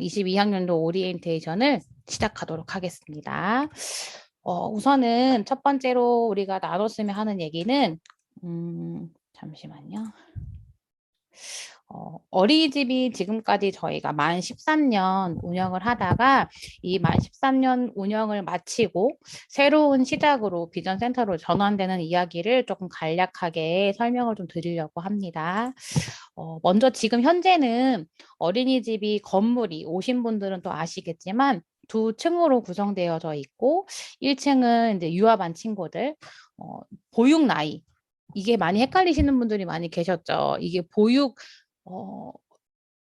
22학년도 오리엔테이션을 시작하도록 하겠습니다. 우선은 첫 번째로 우리가 나눴으면 하는 얘기는 잠시만요. 어린이집이 지금까지 저희가 만 13년 운영을 하다가 이 만 13년 운영을 마치고 새로운 시작으로 비전센터로 전환되는 이야기를 조금 간략하게 설명을 좀 드리려고 합니다. 먼저 지금 현재는 어린이집이 건물이 오신 분들은 또 아시겠지만 두 층으로 구성되어져 있고 1층은 이제 유아반 친구들, 보육 나이 이게 많이 헷갈리시는 분들이 많이 계셨죠. 이게 보육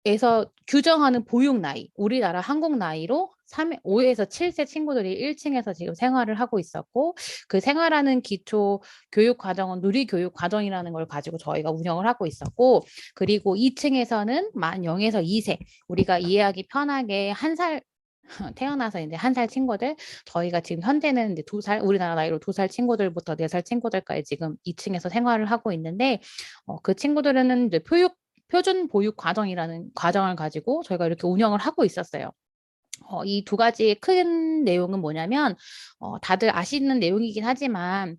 에서 규정하는 보육 나이, 우리나라 한국 나이로 5에서 7세 친구들이 1층에서 지금 생활을 하고 있었고 그 생활하는 기초 교육 과정은 누리교육 과정이라는 걸 가지고 저희가 운영을 하고 있었고 그리고 2층에서는 만 0에서 2세 우리가 이해하기 편하게 한 살 태어나서 이제 1살 친구들 저희가 지금 현재는 이제 2살 우리나라 나이로 2살 친구들부터 4살 친구들까지 지금 2층에서 생활을 하고 있는데 그 친구들은 이제 표준 보육 과정이라는 과정을 가지고 저희가 이렇게 운영을 하고 있었어요. 이 두 가지의 큰 내용은 뭐냐면 다들 아시는 내용이긴 하지만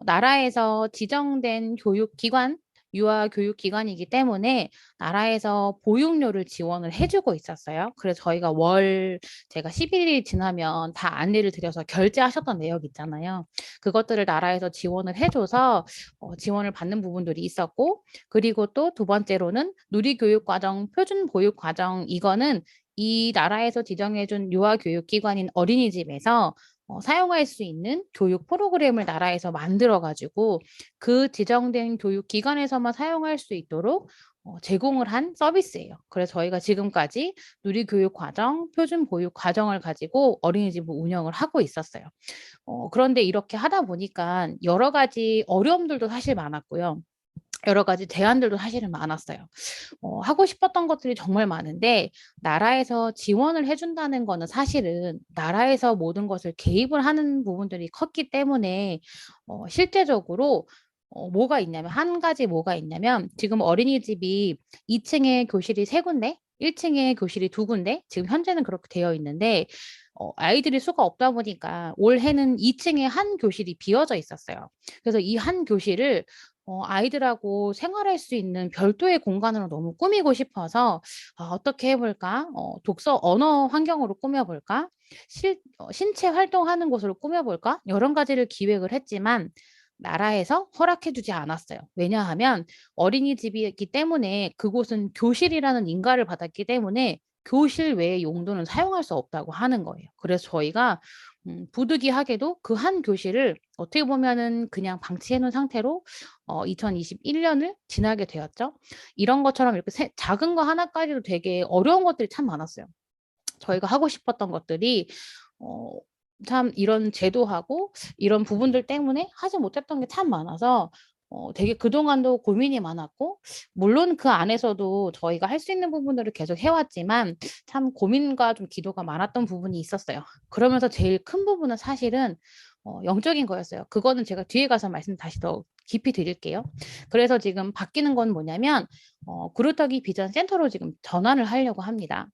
나라에서 지정된 교육기관 유아교육기관이기 때문에 나라에서 보육료를 지원을 해주고 있었어요. 그래서 저희가 제가 11일이 지나면 다 안내를 드려서 결제하셨던 내역 있잖아요. 그것들을 나라에서 지원을 해줘서 지원을 받는 부분들이 있었고 그리고 또 두 번째로는 누리교육과정, 표준보육과정 이거는 이 나라에서 지정해준 유아교육기관인 어린이집에서 사용할 수 있는 교육 프로그램을 나라에서 만들어가지고 그 지정된 교육기관에서만 사용할 수 있도록 제공을 한 서비스예요. 그래서 저희가 지금까지 누리교육과정, 표준보육과정을 가지고 어린이집을 운영을 하고 있었어요. 그런데 이렇게 하다 보니까 여러 가지 어려움들도 사실 많았고요. 여러 가지 제안들도 사실은 많았어요. 하고 싶었던 것들이 정말 많은데 나라에서 지원을 해준다는 거는 사실은 나라에서 모든 것을 개입을 하는 부분들이 컸기 때문에 실제적으로 한 가지 뭐가 있냐면 지금 어린이집이 2층에 교실이 3군데, 1층에 교실이 2군데 지금 현재는 그렇게 되어 있는데 아이들이 수가 없다 보니까 올해는 2층에 한 교실이 비어져 있었어요. 그래서 이 한 교실을 아이들하고 생활할 수 있는 별도의 공간으로 너무 꾸미고 싶어서 어떻게 해볼까? 독서 언어 환경으로 꾸며볼까? 신체 활동하는 곳으로 꾸며볼까? 여러 가지를 기획을 했지만 나라에서 허락해주지 않았어요. 왜냐하면 어린이집이기 때문에 그곳은 교실이라는 인가를 받았기 때문에 교실 외의 용도는 사용할 수 없다고 하는 거예요. 그래서 저희가 부득이하게도 그 한 교실을 어떻게 보면은 그냥 방치해 놓은 상태로 2021년을 지나게 되었죠. 이런 것처럼 이렇게 작은 거 하나까지도 되게 어려운 것들이 참 많았어요. 저희가 하고 싶었던 것들이 참 이런 제도하고 이런 부분들 때문에 하지 못했던 게 참 많아서 되게 그동안도 고민이 많았고 물론 그 안에서도 저희가 할 수 있는 부분들을 계속 해왔지만 참 고민과 좀 기도가 많았던 부분이 있었어요. 그러면서 제일 큰 부분은 사실은 영적인 거였어요. 그거는 제가 뒤에 가서 말씀 다시 더 깊이 드릴게요. 그래서 지금 바뀌는 건 뭐냐면 구루터기 비전 센터로 지금 전환을 하려고 합니다.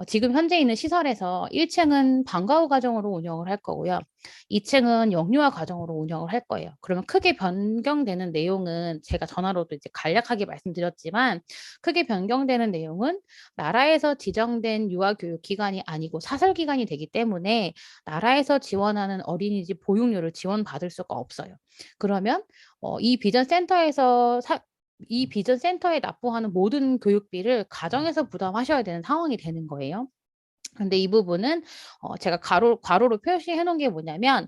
지금 현재 있는 시설에서 1층은 방과 후 과정으로 운영을 할 거고요. 2층은 영유아 과정으로 운영을 할 거예요. 그러면 크게 변경되는 내용은 제가 전화로도 이제 간략하게 말씀드렸지만 크게 변경되는 내용은 나라에서 지정된 유아교육 기관이 아니고 사설 기관이 되기 때문에 나라에서 지원하는 어린이집 보육료를 지원받을 수가 없어요. 그러면 이 비전 센터에 납부하는 모든 교육비를 가정에서 부담하셔야 되는 상황이 되는 거예요. 근데 이 부분은 제가 괄호로 표시해 놓은 게 뭐냐면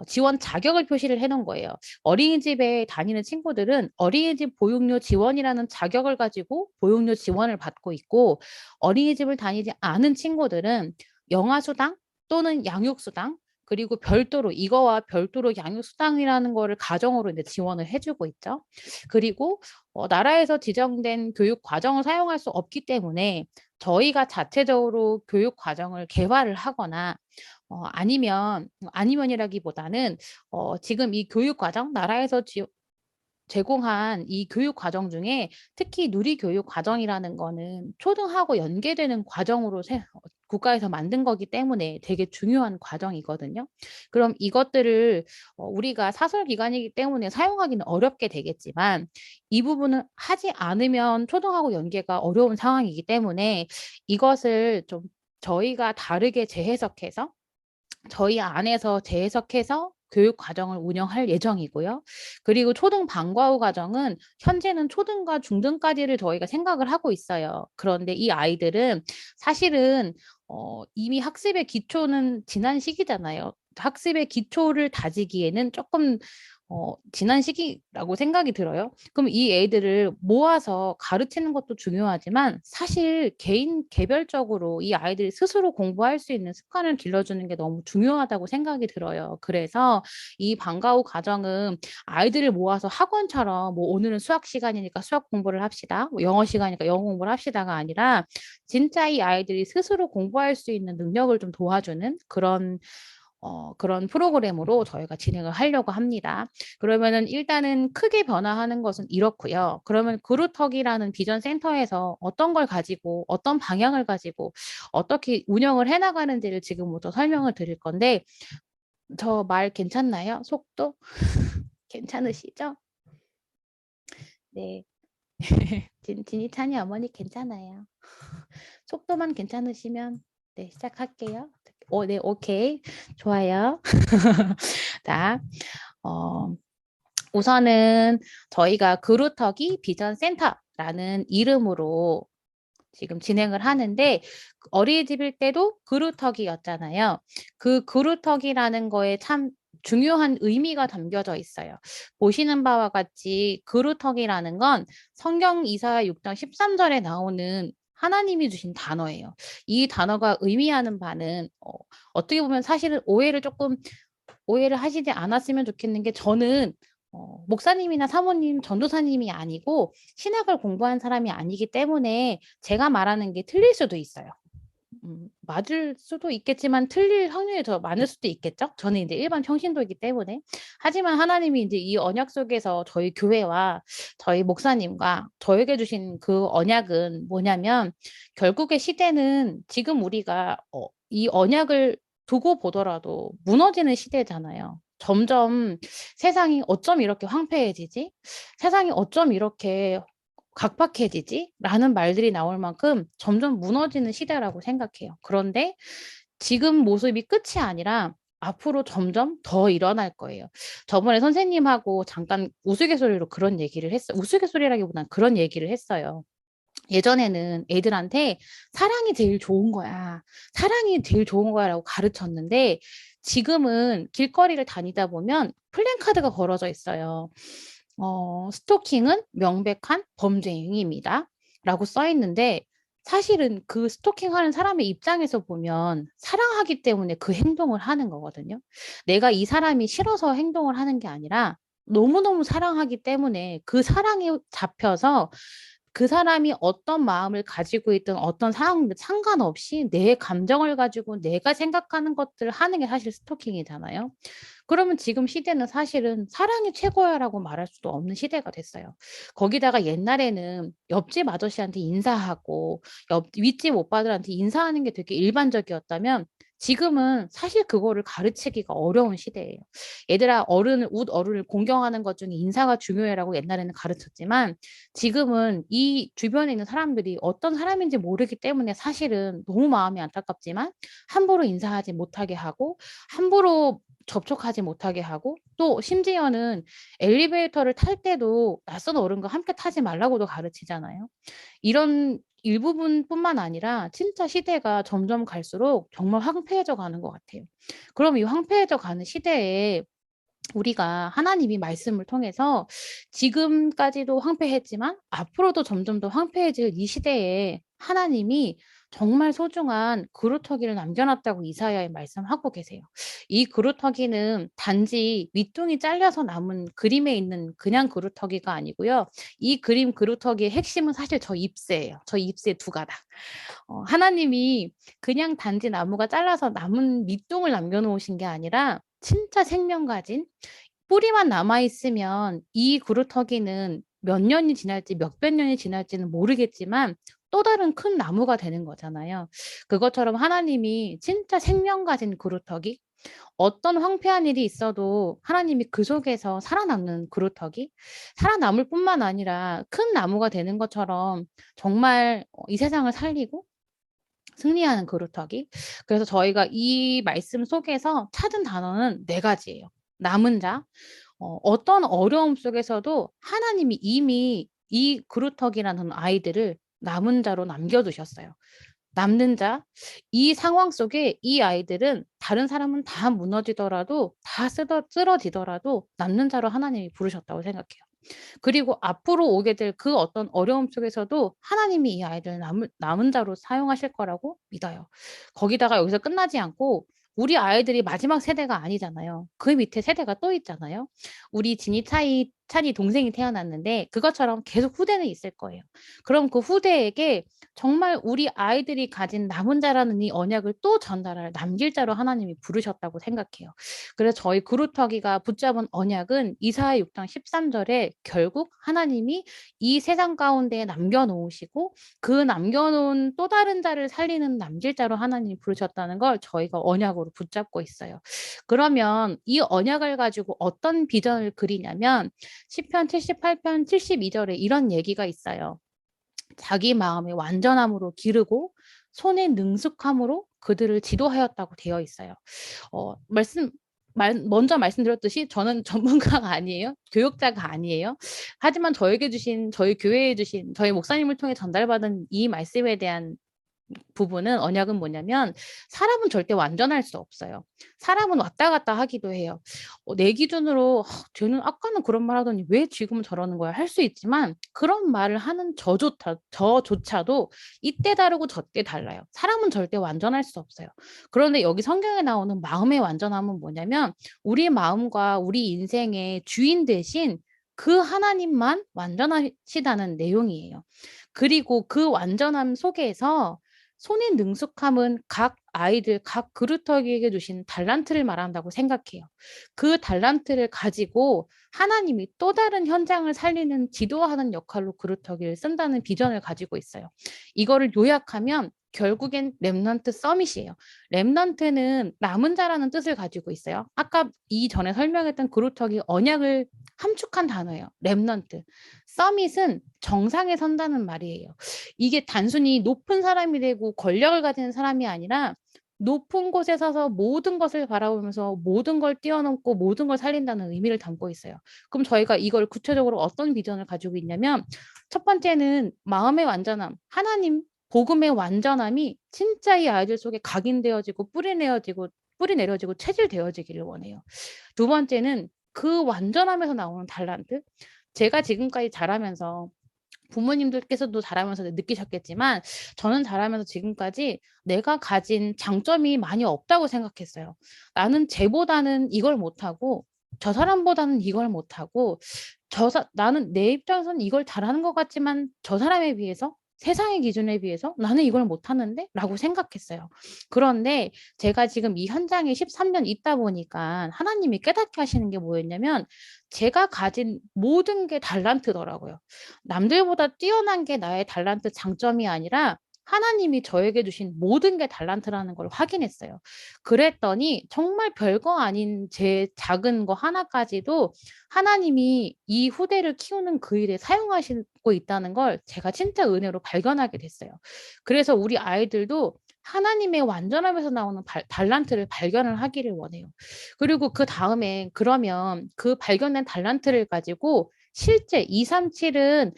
지원 자격을 표시를 해 놓은 거예요. 어린이집에 다니는 친구들은 어린이집 보육료 지원이라는 자격을 가지고 보육료 지원을 받고 있고 어린이집을 다니지 않은 친구들은 영아수당 또는 양육수당 그리고 이거와 별도로 양육수당이라는 거를 가정으로 이제 지원을 해주고 있죠. 그리고 나라에서 지정된 교육 과정을 사용할 수 없기 때문에 저희가 자체적으로 교육 과정을 개발을 하거나 아니면이라기보다는 지금 이 교육 과정 나라에서 제공한 이 교육 과정 중에 특히 누리교육 과정이라는 거는 초등하고 연계되는 과정으로 국가에서 만든 거기 때문에 되게 중요한 과정이거든요. 그럼 이것들을 우리가 사설 기관이기 때문에 사용하기는 어렵게 되겠지만 이 부분을 하지 않으면 초등하고 연계가 어려운 상황이기 때문에 이것을 좀 저희가 다르게 재해석해서 저희 안에서 재해석해서 교육 과정을 운영할 예정이고요. 그리고 초등 방과 후 과정은 현재는 초등과 중등까지를 저희가 생각을 하고 있어요. 그런데 이 아이들은 사실은 이미 학습의 기초는 지난 시기잖아요. 학습의 기초를 다지기에는 조금 지난 시기라고 생각이 들어요. 그럼 이 애들을 모아서 가르치는 것도 중요하지만 사실 개인 개별적으로 이 아이들이 스스로 공부할 수 있는 습관을 길러주는 게 너무 중요하다고 생각이 들어요. 그래서 이 방과 후 과정은 아이들을 모아서 학원처럼 뭐 오늘은 수학 시간이니까 수학 공부를 합시다. 뭐 영어 시간이니까 영어 공부를 합시다가 아니라 진짜 이 아이들이 스스로 공부할 수 있는 능력을 좀 도와주는 그런 프로그램으로 저희가 진행을 하려고 합니다. 그러면은 일단은 크게 변화하는 것은 이렇고요. 그러면 그루터기라는 비전 센터에서 어떤 걸 가지고 어떤 방향을 가지고 어떻게 운영을 해나가는지를 지금부터 설명을 드릴 건데 저 말 괜찮나요? 속도? 괜찮으시죠? 네. 진이찬이 어머니 괜찮아요. 속도만 괜찮으시면 네, 시작할게요. 네, 오케이. 좋아요. 자, 어, 우선은 저희가 그루터기 비전 센터라는 이름으로 지금 진행을 하는데 어린이집일 때도 그루터기였잖아요. 그 그루터기라는 거에 참 중요한 의미가 담겨져 있어요. 보시는 바와 같이 그루터기라는 건 성경 이사야 6장 13절에 나오는 하나님이 주신 단어예요. 이 단어가 의미하는 바는 어떻게 보면 사실은 오해를 하시지 않았으면 좋겠는 게 저는 목사님이나 사모님, 전도사님이 아니고 신학을 공부한 사람이 아니기 때문에 제가 말하는 게 틀릴 수도 있어요. 맞을 수도 있겠지만 틀릴 확률이 더 많을 수도 있겠죠. 저는 이제 일반 평신도이기 때문에. 하지만 하나님이 이제 이 언약 속에서 저희 교회와 저희 목사님과 저에게 주신 그 언약은 뭐냐면 결국의 시대는 지금 우리가 이 언약을 두고 보더라도 무너지는 시대잖아요. 점점 세상이 어쩜 이렇게 황폐해지지? 세상이 어쩜 이렇게 각박해지지? 라는 말들이 나올 만큼 점점 무너지는 시대라고 생각해요. 그런데 지금 모습이 끝이 아니라 앞으로 점점 더 일어날 거예요. 저번에 선생님하고 잠깐 우스갯소리로 그런 얘기를 했어요. 우스갯소리라기보단 그런 얘기를 했어요. 예전에는 애들한테 사랑이 제일 좋은 거야. 사랑이 제일 좋은 거야라고 가르쳤는데 지금은 길거리를 다니다 보면 플랜카드가 걸어져 있어요. 스토킹은 명백한 범죄 행위입니다. 라고 써 있는데 사실은 그 스토킹 하는 사람의 입장에서 보면 사랑하기 때문에 그 행동을 하는 거거든요. 내가 이 사람이 싫어서 행동을 하는 게 아니라 너무너무 사랑하기 때문에 그 사랑에 잡혀서 그 사람이 어떤 마음을 가지고 있든 어떤 상황도 상관없이 내 감정을 가지고 내가 생각하는 것들을 하는 게 사실 스토킹이잖아요. 그러면 지금 시대는 사실은 사랑이 최고야라고 말할 수도 없는 시대가 됐어요. 거기다가 옛날에는 옆집 아저씨한테 인사하고 윗집 오빠들한테 인사하는 게 되게 일반적이었다면 지금은 사실 그거를 가르치기가 어려운 시대예요. 얘들아, 웃 어른을 공경하는 것 중에 인사가 중요해라고 옛날에는 가르쳤지만 지금은 이 주변에 있는 사람들이 어떤 사람인지 모르기 때문에 사실은 너무 마음이 안타깝지만 함부로 인사하지 못하게 하고 함부로 접촉하지 못하게 하고 또 심지어는 엘리베이터를 탈 때도 낯선 어른과 함께 타지 말라고도 가르치잖아요. 이런 일부분뿐만 아니라 진짜 시대가 점점 갈수록 정말 황폐해져 가는 것 같아요. 그럼 이 황폐해져 가는 시대에 우리가 하나님이 말씀을 통해서 지금까지도 황폐했지만 앞으로도 점점 더 황폐해질 이 시대에 하나님이 정말 소중한 그루터기를 남겨놨다고 이사야에 말씀하고 계세요. 이 그루터기는 단지 밑둥이 잘려서 남은 그림에 있는 그냥 그루터기가 아니고요. 이 그림 그루터기의 핵심은 사실 저 잎새예요. 저 잎새 두 가닥. 하나님이 그냥 단지 나무가 잘라서 남은 밑둥을 남겨놓으신 게 아니라 진짜 생명 가진 뿌리만 남아있으면 이 그루터기는 몇 년이 지날지 몇백 년이 지날지는 모르겠지만 또 다른 큰 나무가 되는 거잖아요. 그것처럼 하나님이 진짜 생명 가진 그루터기, 어떤 황폐한 일이 있어도 하나님이 그 속에서 살아남는 그루터기, 살아남을 뿐만 아니라 큰 나무가 되는 것처럼 정말 이 세상을 살리고 승리하는 그루터기. 그래서 저희가 이 말씀 속에서 찾은 단어는 네 가지예요. 남은 자, 어떤 어려움 속에서도 하나님이 이미 이 그루터기라는 아이들을 남은 자로 남겨두셨어요. 남는 자, 이 상황 속에 이 아이들은 다른 사람은 다 무너지더라도 다 쓰러지더라도 남는 자로 하나님이 부르셨다고 생각해요. 그리고 앞으로 오게 될 그 어떤 어려움 속에서도 하나님이 이 아이들을 남은 자로 사용하실 거라고 믿어요. 거기다가 여기서 끝나지 않고 우리 아이들이 마지막 세대가 아니잖아요. 그 밑에 세대가 또 있잖아요. 우리 찬이 동생이 태어났는데 그것처럼 계속 후대는 있을 거예요. 그럼 그 후대에게 정말 우리 아이들이 가진 남은 자라는 이 언약을 또 전달할 남길 자로 하나님이 부르셨다고 생각해요. 그래서 저희 그루터기가 붙잡은 언약은 이사야 6장 13절에 결국 하나님이 이 세상 가운데 남겨놓으시고 그 남겨놓은 또 다른 자를 살리는 남길 자로 하나님이 부르셨다는 걸 저희가 언약으로 붙잡고 있어요. 그러면 이 언약을 가지고 어떤 비전을 그리냐면 시편 78편 72절에 이런 얘기가 있어요. 자기 마음의 완전함으로 기르고 손의 능숙함으로 그들을 지도하였다고 되어 있어요. 먼저 말씀드렸듯이 저는 전문가가 아니에요. 교육자가 아니에요. 하지만 저희 교회에 주신, 저희 목사님을 통해 전달받은 이 말씀에 대한 부분은 언약은 뭐냐면 사람은 절대 완전할 수 없어요. 사람은 왔다 갔다 하기도 해요. 내 기준으로 쟤는 아까는 그런 말 하더니 왜 지금은 저러는 거야 할 수 있지만 그런 말을 하는 저조차도 이때 다르고 저때 달라요. 사람은 절대 완전할 수 없어요. 그런데 여기 성경에 나오는 마음의 완전함은 뭐냐면 우리 마음과 우리 인생의 주인 대신 그 하나님만 완전하시다는 내용이에요. 그리고 그 완전함 속에서 손의 능숙함은 각 아이들, 각 그루터기에게 주신 달란트를 말한다고 생각해요. 그 달란트를 가지고 하나님이 또 다른 현장을 살리는 지도하는 역할로 그루터기를 쓴다는 비전을 가지고 있어요. 이거를 요약하면 결국엔 렘넌트 서밋이에요. 렘넌트는 남은 자라는 뜻을 가지고 있어요. 아까 이전에 설명했던 그루터기 언약을 함축한 단어예요. 렘넌트. 서밋은 정상에 선다는 말이에요. 이게 단순히 높은 사람이 되고 권력을 가지는 사람이 아니라 높은 곳에 서서 모든 것을 바라보면서 모든 걸 뛰어넘고 모든 걸 살린다는 의미를 담고 있어요. 그럼 저희가 이걸 구체적으로 어떤 비전을 가지고 있냐면 첫 번째는 마음의 완전함, 하나님 복음의 완전함이 진짜 이 아이들 속에 각인되어지고 뿌리 내려지고 체질되어지기를 원해요. 두 번째는 그 완전함에서 나오는 달란트. 제가 지금까지 자라면서 부모님들께서도 자라면서 느끼셨겠지만 저는 자라면서 지금까지 내가 가진 장점이 많이 없다고 생각했어요. 나는 쟤보다는 이걸 못하고 저 사람보다는 이걸 못하고 나는 내 입장에서는 이걸 잘하는 것 같지만 저 사람에 비해서 세상의 기준에 비해서 나는 이걸 못하는데? 라고 생각했어요. 그런데 제가 지금 이 현장에 13년 있다 보니까 하나님이 깨닫게 하시는 게 뭐였냐면 제가 가진 모든 게 달란트더라고요. 남들보다 뛰어난 게 나의 달란트 장점이 아니라 하나님이 저에게 주신 모든 게 달란트라는 걸 확인했어요. 그랬더니 정말 별거 아닌 제 작은 거 하나까지도 하나님이 이 후대를 키우는 그 일에 사용하시고 있다는 걸 제가 진짜 은혜로 발견하게 됐어요. 그래서 우리 아이들도 하나님의 완전함에서 나오는 달란트를 발견을 하기를 원해요. 그리고 그 다음에 그러면 그 발견된 달란트를 가지고 실제 237은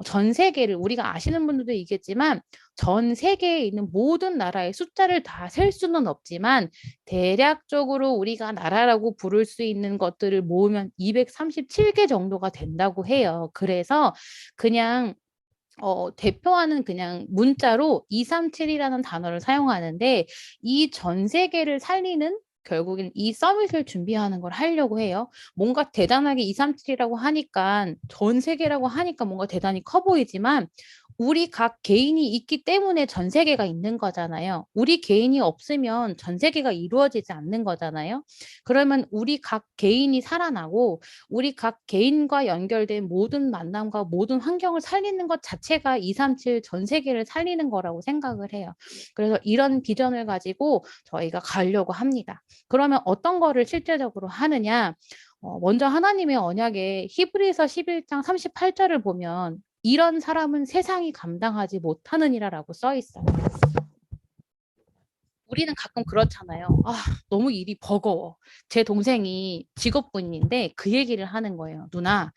전 세계를 우리가 아시는 분들도 있겠지만 전 세계에 있는 모든 나라의 숫자를 다 셀 수는 없지만 대략적으로 우리가 나라라고 부를 수 있는 것들을 모으면 237개 정도가 된다고 해요. 그래서 그냥 대표하는 그냥 문자로 237이라는 단어를 사용하는데 이 전 세계를 살리는 결국엔 이 서밋을 준비하는 걸 하려고 해요. 뭔가 대단하게 237이라고 하니까 전 세계라고 하니까 뭔가 대단히 커 보이지만 우리 각 개인이 있기 때문에 전 세계가 있는 거잖아요. 우리 개인이 없으면 전 세계가 이루어지지 않는 거잖아요. 그러면 우리 각 개인이 살아나고 우리 각 개인과 연결된 모든 만남과 모든 환경을 살리는 것 자체가 237 전 세계를 살리는 거라고 생각을 해요. 그래서 이런 비전을 가지고 저희가 가려고 합니다. 그러면 어떤 거를 실제적으로 하느냐? 먼저 하나님의 언약에 히브리서 11장 38절을 보면 이런 사람은 세상이 감당하지 못하느니라라고 써 있어요. 우리는 가끔 그렇잖아요. 아, 너무 일이 버거워. 제 동생이 직업군인인데 그 얘기를 하는 거예요. 누나,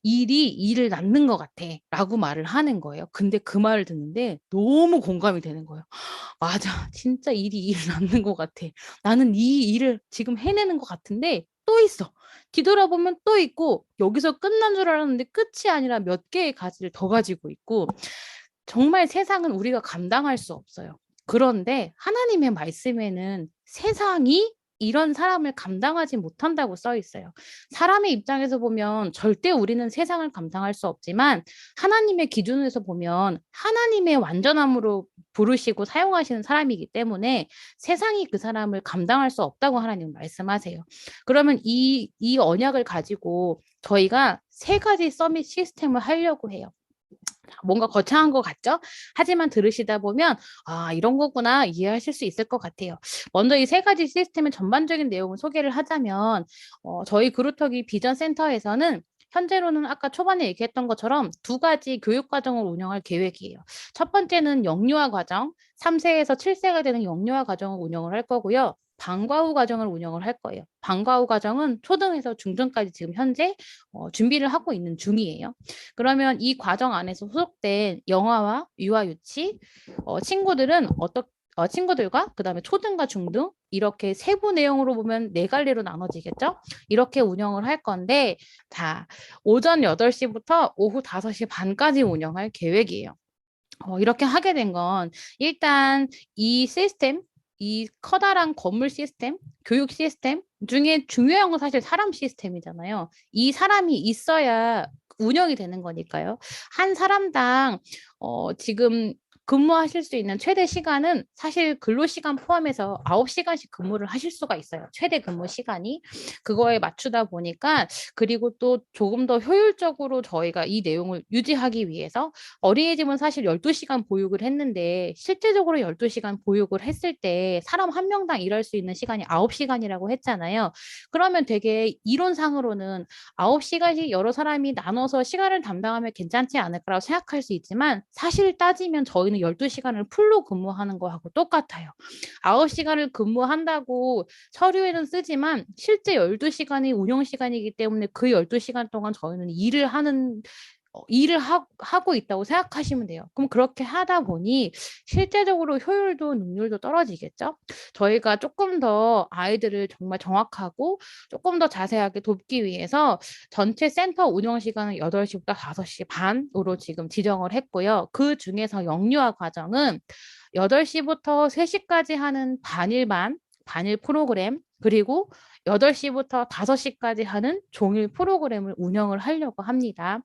일이 일을 낳는 것 같아. 라고 말을 하는 거예요. 근데 그 말을 듣는데 너무 공감이 되는 거예요. 맞아. 진짜 일이 일을 낳는 것 같아. 나는 이 일을 지금 해내는 것 같은데 또 있어. 뒤돌아보면 또 있고 여기서 끝난 줄 알았는데 끝이 아니라 몇 개의 가지를 더 가지고 있고 정말 세상은 우리가 감당할 수 없어요. 그런데 하나님의 말씀에는 세상이 이런 사람을 감당하지 못한다고 써 있어요. 사람의 입장에서 보면 절대 우리는 세상을 감당할 수 없지만 하나님의 기준에서 보면 하나님의 완전함으로 부르시고 사용하시는 사람이기 때문에 세상이 그 사람을 감당할 수 없다고 하나님 말씀하세요. 그러면 이 언약을 가지고 저희가 세 가지 서밋 시스템을 하려고 해요. 뭔가 거창한 것 같죠? 하지만 들으시다 보면 아, 이런 거구나 이해하실 수 있을 것 같아요. 먼저 이 세 가지 시스템의 전반적인 내용을 소개를 하자면 저희 그루터기 비전 센터에서는 현재로는 아까 초반에 얘기했던 것처럼 두 가지 교육 과정을 운영할 계획이에요. 첫 번째는 영유아 과정, 3세에서 7세가 되는 영유아 과정을 운영을 할 거고요. 방과 후 과정을 운영을 할 거예요. 방과 후 과정은 초등에서 중등까지 지금 현재 준비를 하고 있는 중이에요. 그러면 이 과정 안에서 소속된 영아와 유아 유치 친구들은 친구들과 그다음에 초등과 중등 이렇게 세부 내용으로 보면 네 갈래로 나눠지겠죠? 이렇게 운영을 할 건데 자, 오전 8시부터 오후 5시 반까지 운영할 계획이에요. 이렇게 하게 된 건 일단 이 시스템, 이 커다란 건물 시스템, 교육 시스템 중에 중요한 건 사실 사람 시스템이잖아요. 이 사람이 있어야 운영이 되는 거니까요. 한 사람당 지금 근무하실 수 있는 최대 시간은 사실 근로시간 포함해서 9시간씩 근무를 하실 수가 있어요. 최대 근무 시간이. 그거에 맞추다 보니까 그리고 또 조금 더 효율적으로 저희가 이 내용을 유지하기 위해서 어린이집은 사실 12시간 보육을 했는데 실제적으로 12시간 보육을 했을 때 사람 한 명당 일할 수 있는 시간이 9시간이라고 했잖아요. 그러면 되게 이론상으로는 9시간씩 여러 사람이 나눠서 시간을 담당하면 괜찮지 않을까라고 생각할 수 있지만 사실 따지면 저희는 12시간을 풀로 근무하는 거하고 똑같아요. 9시간을 근무한다고 서류에는 쓰지만 실제 12시간이 운영 시간이기 때문에 그 12시간 동안 저희는 일을 하고 있다고 생각하시면 돼요. 그럼 그렇게 하다 보니 실제적으로 효율도 능률도 떨어지겠죠? 저희가 조금 더 아이들을 정말 정확하고 조금 더 자세하게 돕기 위해서 전체 센터 운영 시간은 8시부터 5시 반으로 지금 지정을 했고요. 그 중에서 영유아 과정은 8시부터 3시까지 하는 반일 프로그램, 그리고 8시부터 5시까지 하는 종일 프로그램을 운영을 하려고 합니다.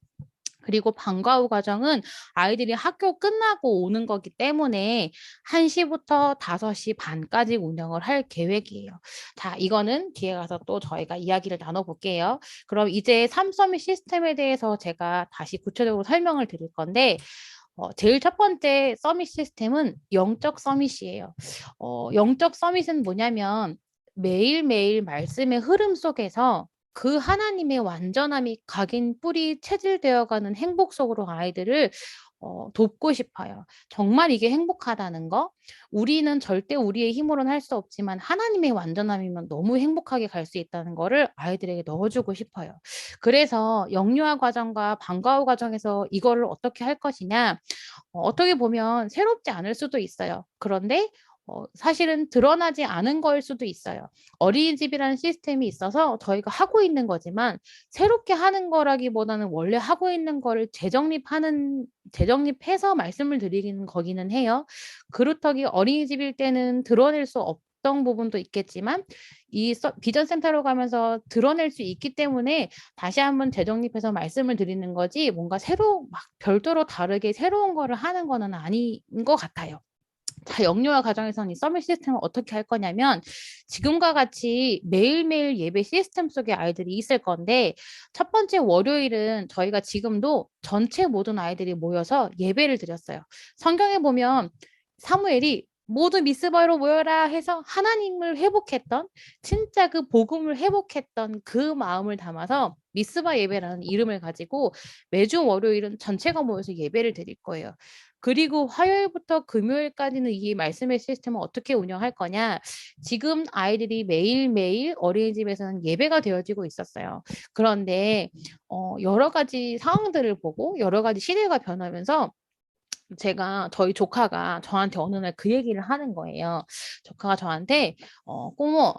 그리고 방과 후 과정은 아이들이 학교 끝나고 오는 거기 때문에 1시부터 5시 반까지 운영을 할 계획이에요. 자, 이거는 뒤에 가서 또 저희가 이야기를 나눠볼게요. 그럼 이제 3서밋 시스템에 대해서 제가 다시 구체적으로 설명을 드릴 건데, 제일 첫 번째 서밋 시스템은 영적 서밋이에요. 영적 서밋은 뭐냐면 매일매일 말씀의 흐름 속에서 그 하나님의 완전함이 각인 뿌리 체질되어가는 행복 속으로 아이들을 돕고 싶어요. 정말 이게 행복하다는 거? 우리는 절대 우리의 힘으로는 할 수 없지만 하나님의 완전함이면 너무 행복하게 갈 수 있다는 거를 아이들에게 넣어주고 싶어요. 그래서 영유아 과정과 방과 후 과정에서 이거를 어떻게 할 것이냐? 어떻게 보면 새롭지 않을 수도 있어요. 그런데 사실은 드러나지 않은 거일 수도 있어요. 어린이집이라는 시스템이 있어서 저희가 하고 있는 거지만 새롭게 하는 거라기보다는 원래 하고 있는 거를 재정립해서 말씀을 드리는 거기는 해요. 그루터기 어린이집일 때는 드러낼 수 부분도 있겠지만 이 비전 센터로 가면서 드러낼 수 있기 때문에 다시 한번 재정립해서 말씀을 드리는 거지 뭔가 새로 막 별도로 다르게 새로운 거를 하는 거는 아닌 것 같아요. 자, 영유아 가정에서는 이 서밋 시스템을 어떻게 할 거냐면 지금과 같이 매일매일 예배 시스템 속에 아이들이 있을 건데 첫 번째 월요일은 저희가 지금도 전체 모든 아이들이 모여서 예배를 드렸어요. 성경에 보면 사무엘이 모두 미스바로 모여라 해서 하나님을 회복했던 진짜 그 복음을 회복했던 그 마음을 담아서 미스바 예배라는 이름을 가지고 매주 월요일은 전체가 모여서 예배를 드릴 거예요. 그리고 화요일부터 금요일까지는 이 말씀의 시스템을 어떻게 운영할 거냐. 지금 아이들이 매일매일 어린이집에서는 예배가 되어지고 있었어요. 그런데 여러 가지 상황들을 보고 여러 가지 시대가 변하면서 저희 조카가 저한테 어느 날 그 얘기를 하는 거예요. 조카가 저한테 꼬모,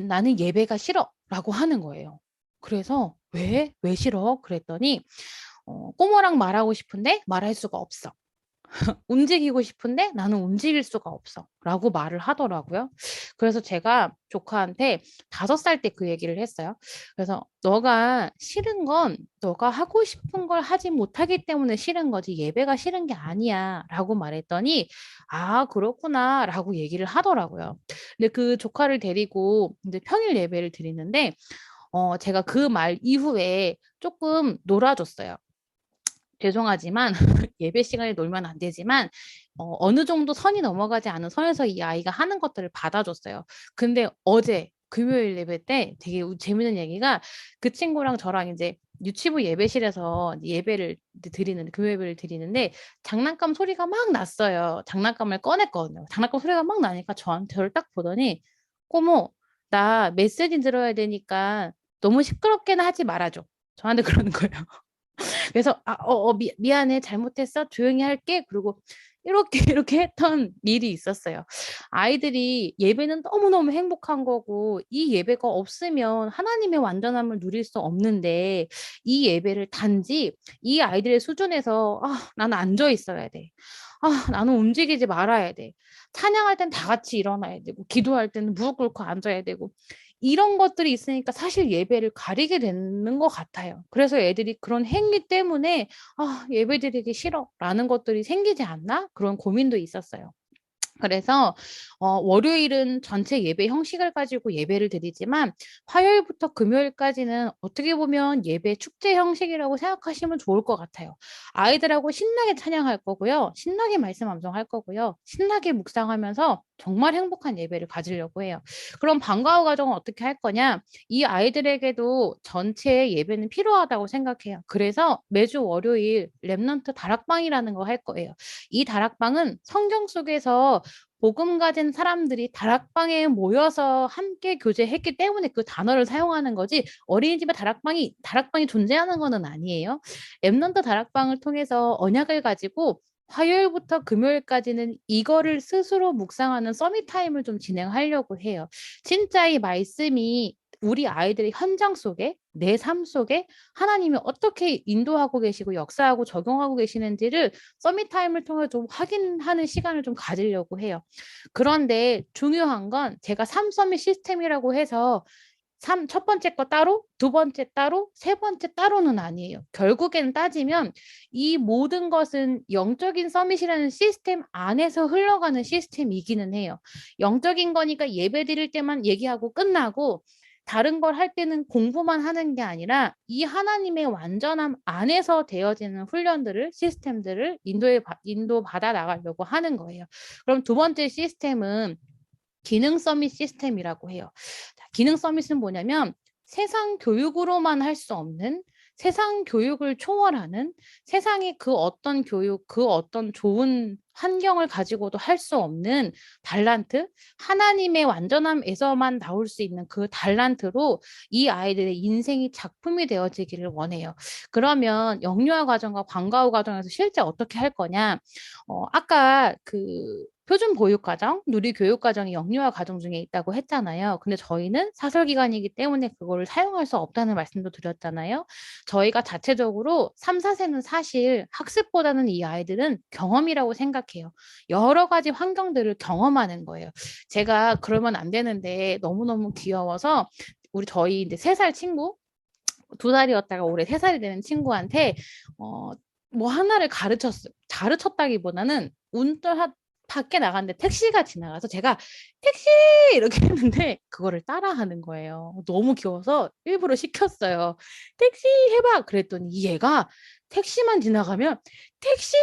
나는 예배가 싫어 라고 하는 거예요. 그래서 왜 싫어? 그랬더니 꼬모랑 말하고 싶은데 말할 수가 없어. 움직이고 싶은데 나는 움직일 수가 없어. 라고 말을 하더라고요. 그래서 제가 조카한테 5살 때 그 얘기를 했어요. 그래서 너가 싫은 건 너가 하고 싶은 걸 하지 못하기 때문에 싫은 거지 예배가 싫은 게 아니야. 라고 말했더니 아, 그렇구나. 라고 얘기를 하더라고요. 근데 그 조카를 데리고 이제 평일 예배를 드리는데 제가 그 말 이후에 조금 놀아줬어요. 죄송하지만 예배 시간에 놀면 안 되지만 어느 정도 선이 넘어가지 않은 선에서 이 아이가 하는 것들을 받아줬어요. 근데 어제 금요일 예배 때 되게 재밌는 얘기가 그 친구랑 저랑 이제 유치부 예배실에서 예배를 드리는 금요 예배를 드리는데 장난감 소리가 막 났어요. 장난감을 꺼냈거든요. 장난감 소리가 막 나니까 저를 딱 보더니 꼬모 나 메시지 들어야 되니까 너무 시끄럽게는 하지 말아줘. 저한테 그러는 거예요. 그래서 미안해 잘못했어 조용히 할게 그리고 이렇게 이렇게 했던 일이 있었어요. 아이들이 예배는 너무너무 행복한 거고 이 예배가 없으면 하나님의 완전함을 누릴 수 없는데 이 예배를 단지 이 아이들의 수준에서 나는 앉아 있어야 돼. 나는 움직이지 말아야 돼. 찬양할 땐 다 같이 일어나야 되고 기도할 때는 무릎 꿇고 앉아야 되고 이런 것들이 있으니까 사실 예배를 가리게 되는 것 같아요. 그래서 애들이 그런 행위 때문에 예배 드리기 싫어라는 것들이 생기지 않나? 그런 고민도 있었어요. 그래서 월요일은 전체 예배 형식을 가지고 예배를 드리지만 화요일부터 금요일까지는 어떻게 보면 예배 축제 형식이라고 생각하시면 좋을 것 같아요. 아이들하고 신나게 찬양할 거고요. 신나게 말씀 암송할 거고요. 신나게 묵상하면서 정말 행복한 예배를 가지려고 해요. 그럼 방과 후 과정은 어떻게 할 거냐? 이 아이들에게도 전체 예배는 필요하다고 생각해요. 그래서 매주 월요일 랩넌트 다락방이라는 거 할 거예요. 이 다락방은 성경 속에서 복음 가진 사람들이 다락방에 모여서 함께 교제했기 때문에 그 단어를 사용하는 거지 어린이집에 다락방이 존재하는 거는 아니에요. 랩넌트 다락방을 통해서 언약을 가지고 화요일부터 금요일까지는 이거를 스스로 묵상하는 서밋 타임을 좀 진행하려고 해요. 진짜 이 말씀이 우리 아이들의 현장 속에 내 삶 속에 하나님이 어떻게 인도하고 계시고 역사하고 적용하고 계시는지를 서밋 타임을 통해 좀 확인하는 시간을 좀 가지려고 해요. 그런데 중요한 건 제가 3서밋 시스템이라고 해서 첫 번째 거 따로, 두 번째 따로, 세 번째 따로는 아니에요. 결국엔 따지면 이 모든 것은 영적인 서밋이라는 시스템 안에서 흘러가는 시스템이기는 해요. 영적인 거니까 예배 드릴 때만 얘기하고 끝나고 다른 걸 할 때는 공부만 하는 게 아니라 이 하나님의 완전함 안에서 되어지는 훈련들을 시스템들을 인도받아 나가려고 하는 거예요. 그럼 두 번째 시스템은 기능 서밋 시스템이라고 해요. 자, 기능 서밋은 뭐냐면 세상 교육으로만 할 수 없는 세상 교육을 초월하는 세상의 그 어떤 교육, 그 어떤 좋은 환경을 가지고도 할 수 없는 달란트, 하나님의 완전함에서만 나올 수 있는 그 달란트로 이 아이들의 인생이 작품이 되어지기를 원해요. 그러면 영유아 과정과 방과 후 과정에서 실제 어떻게 할 거냐? 아까 표준 보육가정, 누리교육가정이 영유아 가정 중에 있다고 했잖아요. 근데 저희는 사설기관이기 때문에 그거를 사용할 수 없다는 말씀도 드렸잖아요. 저희가 자체적으로 3, 4세는 사실 학습보다는 이 아이들은 경험이라고 생각해요. 여러 가지 환경들을 경험하는 거예요. 제가 그러면 안 되는데 너무너무 귀여워서 저희 이제 3살 친구, 2살이었다가 올해 3살이 되는 친구한테 어, 뭐 하나를 가르쳤다기보다는 밖에 나갔는데 택시가 지나가서 제가 택시 이렇게 했는데 그거를 따라하는 거예요. 너무 귀여워서 일부러 시켰어요. 택시 해봐. 그랬더니 얘가 택시만 지나가면 택시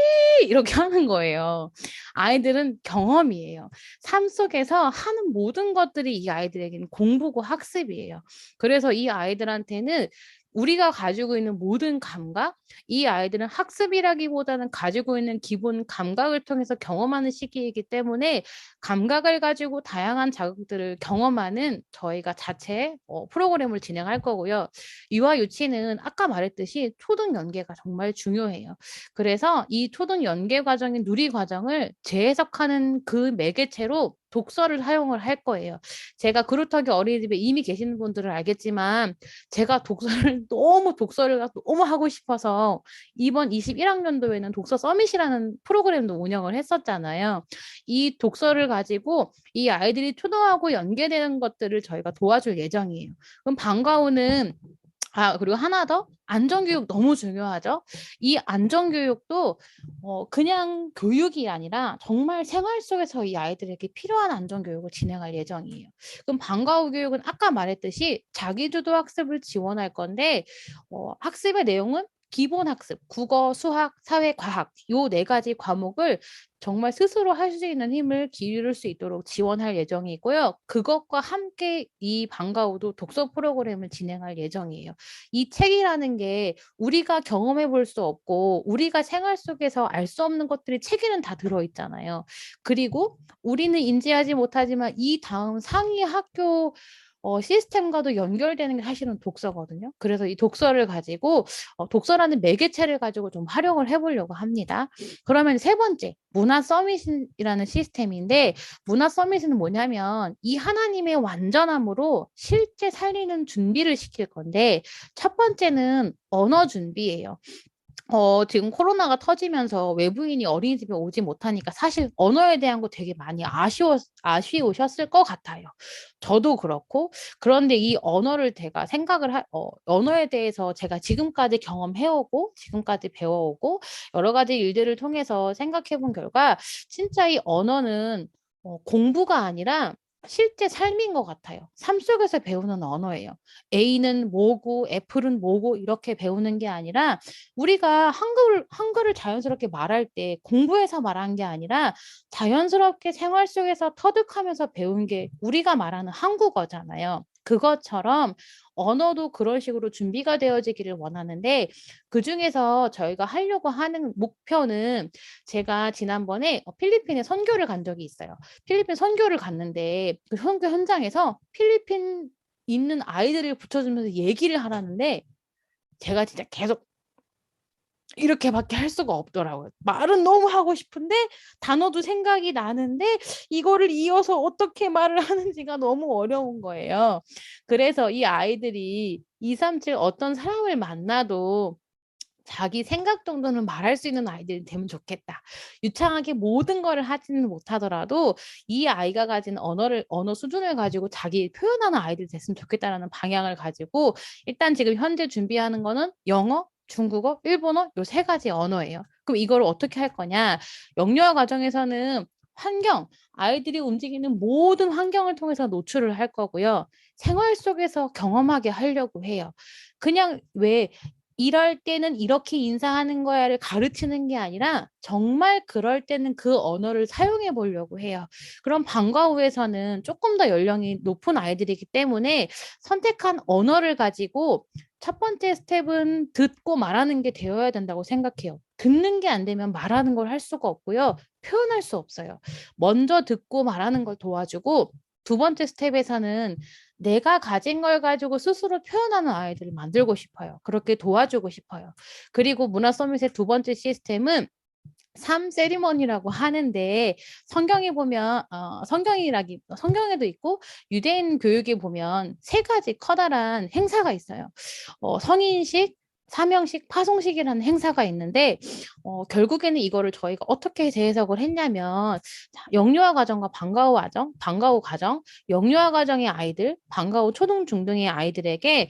이렇게 하는 거예요. 아이들은 경험이에요. 삶 속에서 하는 모든 것들이 이 아이들에게는 공부고 학습이에요. 그래서 이 아이들한테는 우리가 가지고 있는 모든 감각, 이 아이들은 학습이라기보다는 가지고 있는 기본 감각을 통해서 경험하는 시기이기 때문에 감각을 가지고 다양한 자극들을 경험하는 저희가 자체 프로그램을 진행할 거고요. 유아 유치는 아까 말했듯이 초등 연계가 정말 중요해요. 그래서 이 초등 연계 과정인 누리 과정을 재해석하는 그 매개체로 독서를 사용을 할 거예요. 제가 그루터기 어린이집에 이미 계시는 분들은 알겠지만 제가 독서를 너무 하고 싶어서 이번 21학년도에는 독서 서밋이라는 프로그램도 운영을 했었잖아요. 이 독서를 가지고 이 아이들이 초등하고 연계되는 것들을 저희가 도와줄 예정이에요. 그럼 방과후는 그리고 하나 더, 안전교육 너무 중요하죠. 이 안전교육도 그냥 교육이 아니라 정말 생활 속에서 이 아이들에게 필요한 안전교육을 진행할 예정이에요. 그럼 방과 후 교육은 아까 말했듯이 자기주도 학습을 지원할 건데 학습의 내용은 기본 학습, 국어, 수학, 사회, 과학 요 4가지 과목을 정말 스스로 할 수 있는 힘을 기울일 수 있도록 지원할 예정이고요. 그것과 함께 이 방과 후도 독서 프로그램을 진행할 예정이에요. 이 책이라는 게 우리가 경험해 볼 수 없고 우리가 생활 속에서 알 수 없는 것들이 책에는 다 들어있잖아요. 그리고 우리는 인지하지 못하지만 이 다음 상위 학교 시스템과도 연결되는 게 사실은 독서거든요. 그래서 이 독서를 가지고 독서라는 매개체를 가지고 좀 활용을 해보려고 합니다. 그러면 3번째, 문화 서밋이라는 시스템인데 문화 서밋은 뭐냐면 이 하나님의 완전함으로 실제 살리는 준비를 시킬 건데 첫 번째는 언어 준비예요. 지금 코로나가 터지면서 외부인이 어린이집에 오지 못하니까 사실 언어에 대한 거 되게 많이 아쉬우셨을 것 같아요. 저도 그렇고. 그런데 이 언어를 제가 언어에 대해서 제가 지금까지 경험해오고, 지금까지 배워오고, 여러 가지 일들을 통해서 생각해 본 결과, 진짜 이 언어는 공부가 아니라 실제 삶인 것 같아요. 삶 속에서 배우는 언어예요. A는 뭐고, F는 뭐고, 이렇게 배우는 게 아니라, 우리가 한글을 자연스럽게 말할 때 공부해서 말한 게 아니라 자연스럽게 생활 속에서 터득하면서 배운 게 우리가 말하는 한국어잖아요. 그것처럼 언어도 그런 식으로 준비가 되어지기를 원하는데 그중에서 저희가 하려고 하는 목표는 제가 지난번에 필리핀에 선교를 간 적이 있어요. 필리핀 선교를 갔는데 그 선교 현장에서 필리핀 있는 아이들을 붙여주면서 얘기를 하라는데 제가 진짜 계속 이렇게밖에 할 수가 없더라고요. 말은 너무 하고 싶은데 단어도 생각이 나는데 이거를 이어서 어떻게 말을 하는지가 너무 어려운 거예요. 그래서 이 아이들이 237 어떤 사람을 만나도 자기 생각 정도는 말할 수 있는 아이들이 되면 좋겠다. 유창하게 모든 거를 하지는 못하더라도 이 아이가 가진 언어 수준을 가지고 자기 표현하는 아이들이 됐으면 좋겠다라는 방향을 가지고 일단 지금 현재 준비하는 거는 영어, 중국어, 일본어 요 3가지 언어예요. 그럼 이걸 어떻게 할 거냐? 영유아 과정에서는 아이들이 움직이는 모든 환경을 통해서 노출을 할 거고요. 생활 속에서 경험하게 하려고 해요. 그냥 왜 이럴 때는 이렇게 인사하는 거야를 가르치는 게 아니라 정말 그럴 때는 그 언어를 사용해 보려고 해요. 그럼 방과 후에서는 조금 더 연령이 높은 아이들이기 때문에 선택한 언어를 가지고 첫 번째 스텝은 듣고 말하는 게 되어야 된다고 생각해요. 듣는 게 안 되면 말하는 걸 할 수가 없고요. 표현할 수 없어요. 먼저 듣고 말하는 걸 도와주고 두 번째 스텝에서는 내가 가진 걸 가지고 스스로 표현하는 아이들을 만들고 싶어요. 그렇게 도와주고 싶어요. 그리고 문화 서밋의 2번째 시스템은 삶 세리머니라고 하는데 성경에 보면 성경에도 있고 유대인 교육에 보면 세 가지 커다란 행사가 있어요. 성인식, 사명식, 파송식이라는 행사가 있는데 결국에는 이거를 저희가 어떻게 재해석을 했냐면 영유아 가정과 방과 후 가정, 영유아 가정의 아이들, 방과 후 초등 중등의 아이들에게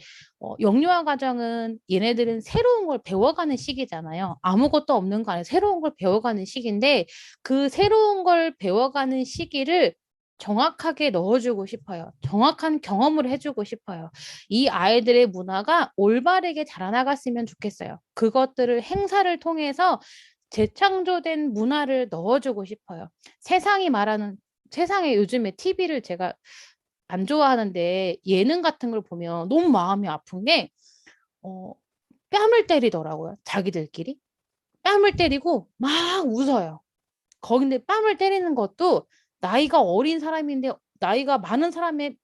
영유아 가정은 얘네들은 새로운 걸 배워가는 시기잖아요. 아무것도 없는 거 아니에요. 새로운 걸 배워가는 시기인데 그 새로운 걸 배워가는 시기를 정확하게 넣어주고 싶어요. 정확한 경험을 해주고 싶어요. 이 아이들의 문화가 올바르게 자라나갔으면 좋겠어요. 그것들을 행사를 통해서 재창조된 문화를 넣어주고 싶어요. 세상이 말하는 세상에 요즘에 TV를 제가 안 좋아하는데 예능 같은 걸 보면 너무 마음이 아픈 게 어, 뺨을 때리더라고요. 자기들끼리. 뺨을 때리고 막 웃어요. 거긴데 뺨을 때리는 것도 나이가 어린 사람인데 나이가 많은 사람의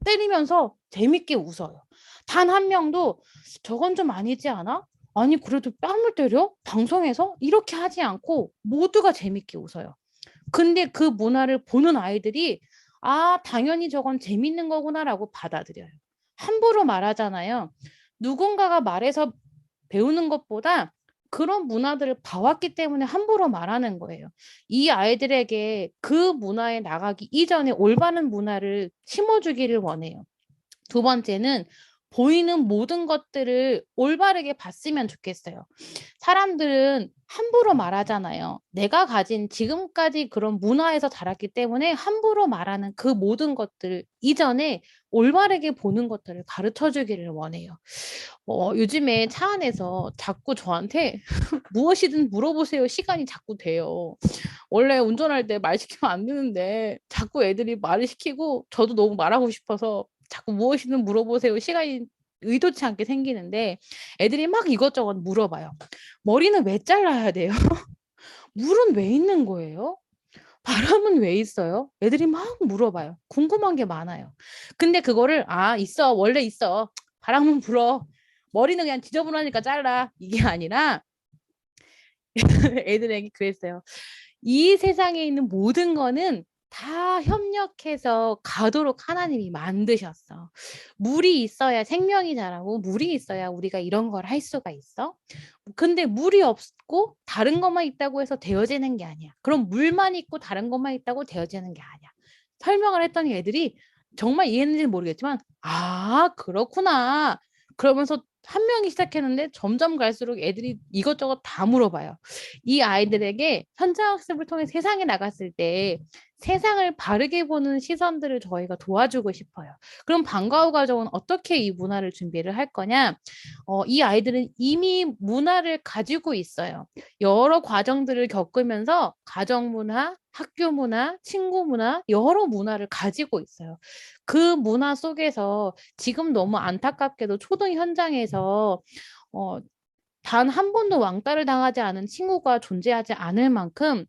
때리면서 재밌게 웃어요. 단 한 명도 저건 좀 아니지 않아? 아니, 그래도 뺨을 때려? 방송에서? 이렇게 하지 않고 모두가 재밌게 웃어요. 근데 그 문화를 보는 아이들이 아, 당연히 저건 재밌는 거구나라고 받아들여요. 함부로 말하잖아요. 누군가가 말해서 배우는 것보다 그런 문화들을 봐왔기 때문에 함부로 말하는 거예요. 이 아이들에게 그 문화에 나가기 이전에 올바른 문화를 심어주기를 원해요. 두 번째는 보이는 모든 것들을 올바르게 봤으면 좋겠어요. 사람들은 함부로 말하잖아요. 내가 가진 지금까지 그런 문화에서 자랐기 때문에 함부로 말하는 그 모든 것들 이전에 올바르게 보는 것들을 가르쳐 주기를 원해요. 요즘에 차 안에서 자꾸 저한테 무엇이든 물어보세요 시간이 자꾸 돼요. 원래 운전할 때 말 시키면 안 되는데 자꾸 애들이 말을 시키고 저도 너무 말하고 싶어서 자꾸 무엇이든 물어보세요 시간이 의도치 않게 생기는데 애들이 막 이것저것 물어봐요. 머리는 왜 잘라야 돼요? 물은 왜 있는 거예요? 바람은 왜 있어요? 애들이 막 물어봐요. 궁금한 게 많아요. 근데 그거를 있어. 원래 있어. 바람은 불어. 머리는 그냥 지저분하니까 잘라. 이게 아니라 애들에게 그랬어요. 이 세상에 있는 모든 거는 다 협력해서 가도록 하나님이 만드셨어. 물이 있어야 생명이 자라고 물이 있어야 우리가 이런 걸 할 수가 있어. 근데 물이 없고 다른 것만 있다고 해서 되어지는 게 아니야. 그럼 물만 있고 다른 것만 있다고 되어지는 게 아니야. 설명을 했더니 애들이 정말 이해했는지는 모르겠지만 그렇구나. 그러면서 한 명이 시작했는데 점점 갈수록 애들이 이것저것 다 물어봐요. 이 아이들에게 현장학습을 통해 세상에 나갔을 때 세상을 바르게 보는 시선들을 저희가 도와주고 싶어요. 그럼 방과후 가정은 어떻게 이 문화를 준비를 할 거냐? 이 아이들은 이미 문화를 가지고 있어요. 여러 과정들을 겪으면서 가정 문화, 학교 문화, 친구 문화, 여러 문화를 가지고 있어요. 그 문화 속에서 지금 너무 안타깝게도 초등 현장에서 어, 단 한 번도 왕따를 당하지 않은 친구가 존재하지 않을 만큼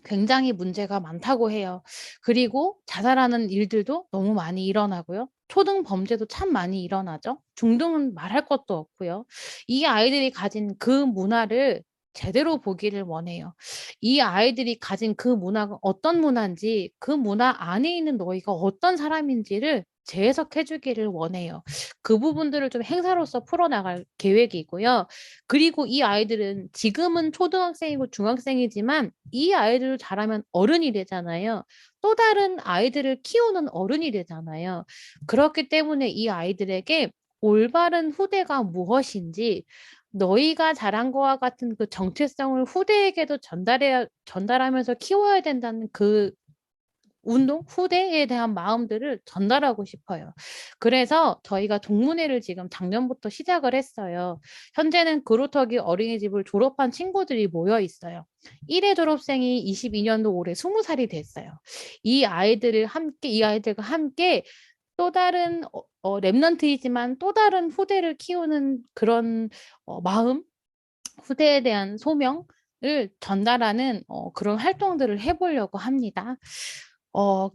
굉장히 문제가 많다고 해요. 그리고 자살하는 일들도 너무 많이 일어나고요. 초등 범죄도 참 많이 일어나죠. 중등은 말할 것도 없고요. 이 아이들이 가진 그 문화를 제대로 보기를 원해요. 이 아이들이 가진 그 문화가 어떤 문화인지, 그 문화 안에 있는 너희가 어떤 사람인지를 재해석해 주기를 원해요. 그 부분들을 좀 행사로서 풀어나갈 계획이고요. 그리고 이 아이들은 지금은 초등학생이고 중학생이지만 이 아이들 잘하면 어른이 되잖아요. 또 다른 아이들을 키우는 어른이 되잖아요. 그렇기 때문에 이 아이들에게 올바른 후대가 무엇인지 너희가 잘한 거와 같은 그 정체성을 후대에게도 전달하면서 키워야 된다는 그 운동, 후대에 대한 마음들을 전달하고 싶어요. 그래서 저희가 동문회를 지금 작년부터 시작을 했어요. 현재는 그루터기 어린이집을 졸업한 친구들이 모여 있어요. 1회 졸업생이 22년도 올해 20살이 됐어요. 이 아이들과 함께 또 다른 랩넌트이지만 또 다른 후대를 키우는 그런 마음, 후대에 대한 소명을 전달하는 그런 활동들을 해보려고 합니다.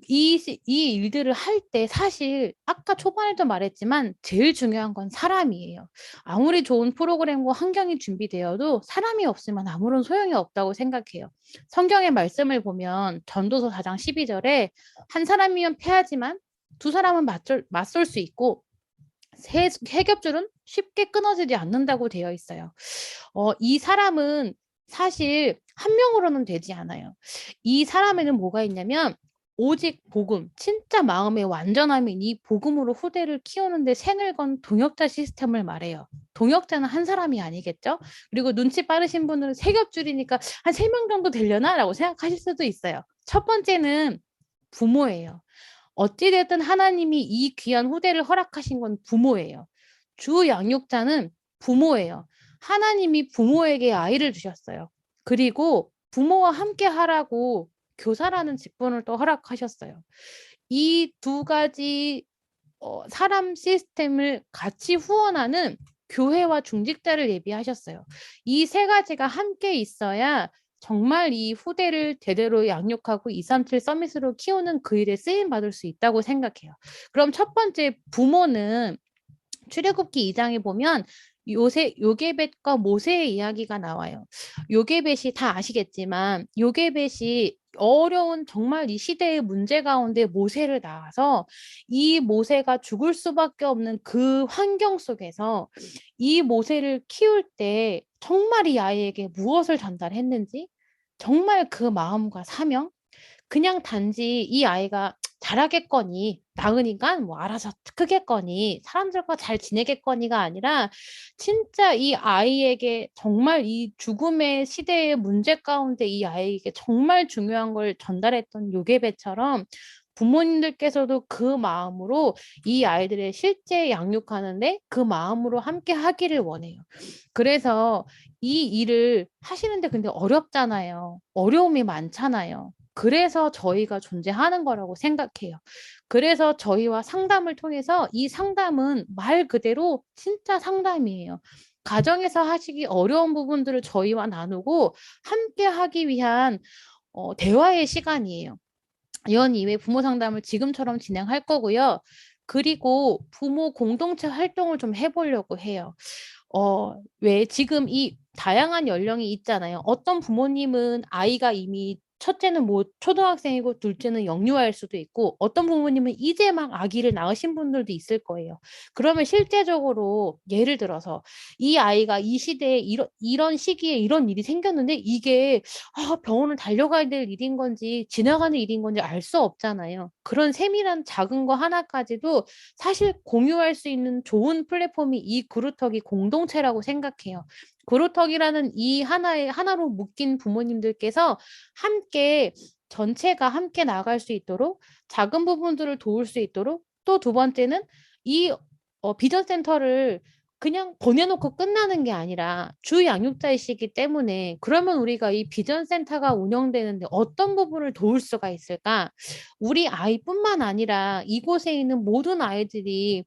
이 일들을 할 때 사실 아까 초반에도 말했지만 제일 중요한 건 사람이에요. 아무리 좋은 프로그램과 환경이 준비되어도 사람이 없으면 아무런 소용이 없다고 생각해요. 성경의 말씀을 보면 전도서 4장 12절에 한 사람이면 패하지만 두 사람은 맞설 수 있고 세 겹줄은 쉽게 끊어지지 않는다고 되어 있어요. 이 사람은 사실 한 명으로는 되지 않아요. 이 사람에는 뭐가 있냐면 오직 복음, 진짜 마음의 완전함인 이 복음으로 후대를 키우는데 생을 건 동역자 시스템을 말해요. 동역자는 한 사람이 아니겠죠? 그리고 눈치 빠르신 분들은 세 겹줄이니까 한 세 명 정도 되려나? 라고 생각하실 수도 있어요. 첫 번째는 부모예요. 어찌됐든 하나님이 이 귀한 후대를 허락하신 건 부모예요. 주 양육자는 부모예요. 하나님이 부모에게 아이를 주셨어요. 그리고 부모와 함께 하라고 교사라는 직분을 또 허락하셨어요. 이 두 가지 사람 시스템을 같이 후원하는 교회와 중직자를 예비하셨어요. 이 세 가지가 함께 있어야 정말 이 후대를 제대로 양육하고 237 서밋으로 키우는 그 일에 쓰임 받을 수 있다고 생각해요. 그럼 첫 번째 부모는 출애굽기 2장에 보면 요게벳과 모세의 이야기가 나와요. 요게벳이 다 아시겠지만 요게벳이 어려운 정말 이 시대의 문제 가운데 모세를 낳아서 이 모세가 죽을 수밖에 없는 그 환경 속에서 이 모세를 키울 때 정말 이 아이에게 무엇을 전달했는지 정말 그 마음과 사명 그냥 단지 이 아이가 잘하겠거니 낳으니까 뭐 알아서 크겠거니 사람들과 잘 지내겠거니가 아니라 진짜 이 아이에게 정말 이 죽음의 시대의 문제 가운데 이 아이에게 정말 중요한 걸 전달했던 요게베처럼 부모님들께서도 그 마음으로 이 아이들의 실제 양육하는데 그 마음으로 함께 하기를 원해요. 그래서 이 일을 하시는데 근데 어렵잖아요. 어려움이 많잖아요. 그래서 저희가 존재하는 거라고 생각해요. 그래서 저희와 상담을 통해서 이 상담은 말 그대로 진짜 상담이에요. 가정에서 하시기 어려운 부분들을 저희와 나누고 함께 하기 위한 대화의 시간이에요. 연 이외 부모 상담을 지금처럼 진행할 거고요. 그리고 부모 공동체 활동을 좀 해보려고 해요. 왜 지금 이 다양한 연령이 있잖아요. 어떤 부모님은 아이가 이미 첫째는 뭐 초등학생이고 둘째는 영유아일 수도 있고 어떤 부모님은 이제 막 아기를 낳으신 분들도 있을 거예요. 그러면 실제적으로 예를 들어서 이 아이가 이 시대에 이런 시기에 이런 일이 생겼는데 이게 병원을 달려가야 될 일인 건지 지나가는 일인 건지 알 수 없잖아요. 그런 세밀한 작은 거 하나까지도 사실 공유할 수 있는 좋은 플랫폼이 이 그루터기 공동체라고 생각해요. 그루터기라는 이 하나로 묶인 부모님들께서 함께 전체가 함께 나갈 수 있도록 작은 부분들을 도울 수 있도록 또 두 번째는 이 비전 센터를 그냥 보내놓고 끝나는 게 아니라 주 양육자이시기 때문에 그러면 우리가 이 비전 센터가 운영되는데 어떤 부분을 도울 수가 있을까? 우리 아이뿐만 아니라 이곳에 있는 모든 아이들이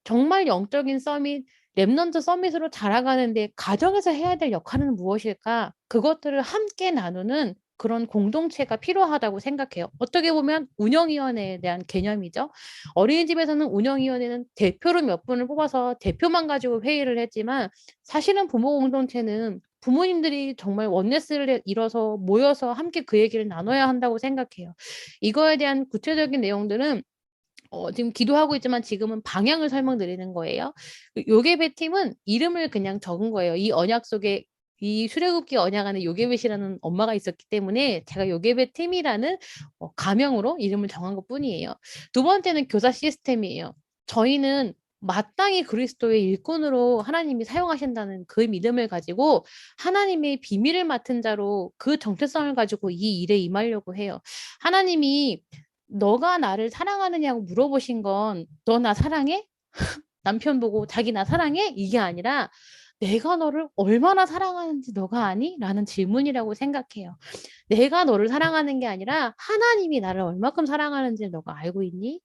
정말 영적인 서밋, 랩넌트 서밋으로 자라가는데 가정에서 해야 될 역할은 무엇일까? 그것들을 함께 나누는 그런 공동체가 필요하다고 생각해요. 어떻게 보면 운영위원회에 대한 개념이죠. 어린이집에서는 운영위원회는 대표로 몇 분을 뽑아서 대표만 가지고 회의를 했지만 사실은 부모 공동체는 부모님들이 정말 원네스를 이뤄서 모여서 함께 그 얘기를 나눠야 한다고 생각해요. 이거에 대한 구체적인 내용들은 지금 기도하고 있지만 지금은 방향을 설명드리는 거예요. 요괴배 팀은 이름을 그냥 적은 거예요. 이 언약 속에 이 출애굽기 언약 안에 요괴벳이라는 엄마가 있었기 때문에 제가 요괴벳 팀이라는 가명으로 이름을 정한 것뿐이에요. 두 번째는 교사 시스템이에요. 저희는 마땅히 그리스도의 일꾼으로 하나님이 사용하신다는 그 믿음을 가지고 하나님의 비밀을 맡은 자로 그 정체성을 가지고 이 일에 임하려고 해요. 하나님이 너가 나를 사랑하느냐고 물어보신 건 너 나 사랑해? 남편 보고 자기 나 사랑해? 이게 아니라 내가 너를 얼마나 사랑하는지 너가 아니? 라는 질문이라고 생각해요. 내가 너를 사랑하는 게 아니라 하나님이 나를 얼마큼 사랑하는지 너가 알고 있니?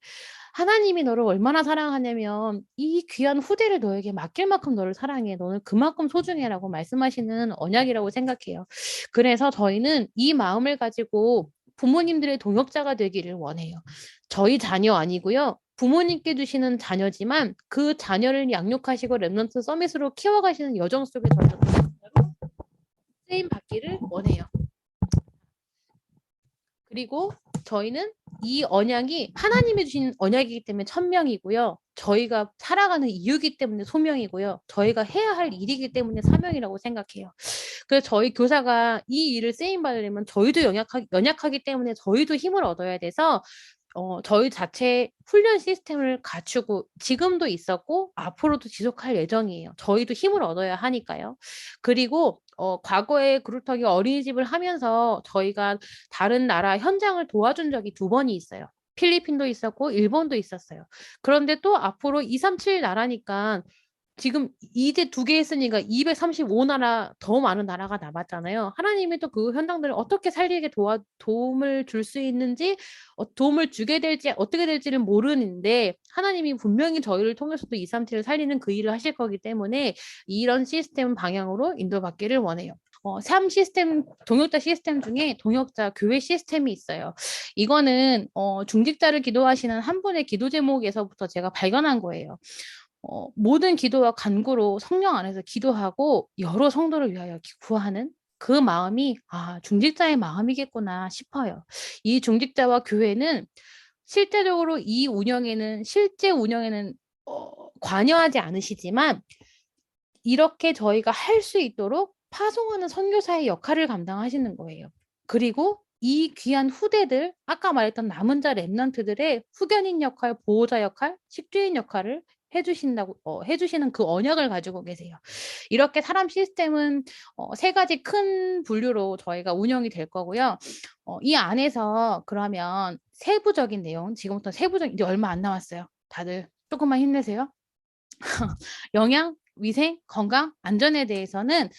하나님이 너를 얼마나 사랑하냐면 이 귀한 후대를 너에게 맡길 만큼 너를 사랑해. 너는 그만큼 소중해라고 말씀하시는 언약이라고 생각해요. 그래서 저희는 이 마음을 가지고 부모님들의 동역자가 되기를 원해요. 저희 자녀 아니고요. 부모님께 주시는 자녀지만 그 자녀를 양육하시고 랩넌트 서밋으로 키워가시는 여정 속에 저희가 쓰임 받기를 원해요. 그리고 저희는 이 언약이 하나님이 주신 언약이기 때문에 천명이고요. 저희가 살아가는 이유이기 때문에 소명이고요. 저희가 해야 할 일이기 때문에 사명이라고 생각해요. 그래서 저희 교사가 이 일을 쓰임 받으려면 저희도 연약하기 때문에 저희도 힘을 얻어야 돼서 저희 자체 훈련 시스템을 갖추고 지금도 있었고 앞으로도 지속할 예정이에요. 저희도 힘을 얻어야 하니까요. 그리고 과거에 그루터기 어린이집을 하면서 저희가 다른 나라 현장을 도와준 적이 2번이 있어요. 필리핀도 있었고 일본도 있었어요. 그런데 또 앞으로 237 나라니까 지금 이제 2개 했으니까 235나라 더 많은 나라가 남았잖아요. 하나님이 또 그 현장들을 어떻게 살리게 도움을 줄 수 있는지 도움을 주게 될지 어떻게 될지는 모르는데 하나님이 분명히 저희를 통해서도 237을 살리는 그 일을 하실 거기 때문에 이런 시스템 방향으로 인도받기를 원해요. 3 시스템, 동역자 시스템 중에 동역자 교회 시스템이 있어요. 이거는 중직자를 기도하시는 한 분의 기도 제목에서부터 제가 발견한 거예요. 모든 기도와 간구로 성령 안에서 기도하고 여러 성도를 위하여 구하는 그 마음이 중직자의 마음이겠구나 싶어요. 이 중직자와 교회는 실제적으로 이 운영에는 실제 운영에는 관여하지 않으시지만 이렇게 저희가 할 수 있도록 파송하는 선교사의 역할을 감당하시는 거예요. 그리고 이 귀한 후대들, 아까 말했던 남은 자 랩런트들의 후견인 역할, 보호자 역할, 식주인 역할을 해주시는 그 언약을 가지고 계세요. 이렇게 사람 시스템은 3가지 큰 분류로 저희가 운영이 될 거고요. 이 안에서 그러면 세부적인 내용, 지금부터 이제 얼마 안 남았어요. 다들 조금만 힘내세요. 영양, 위생, 건강, 안전에 대해서는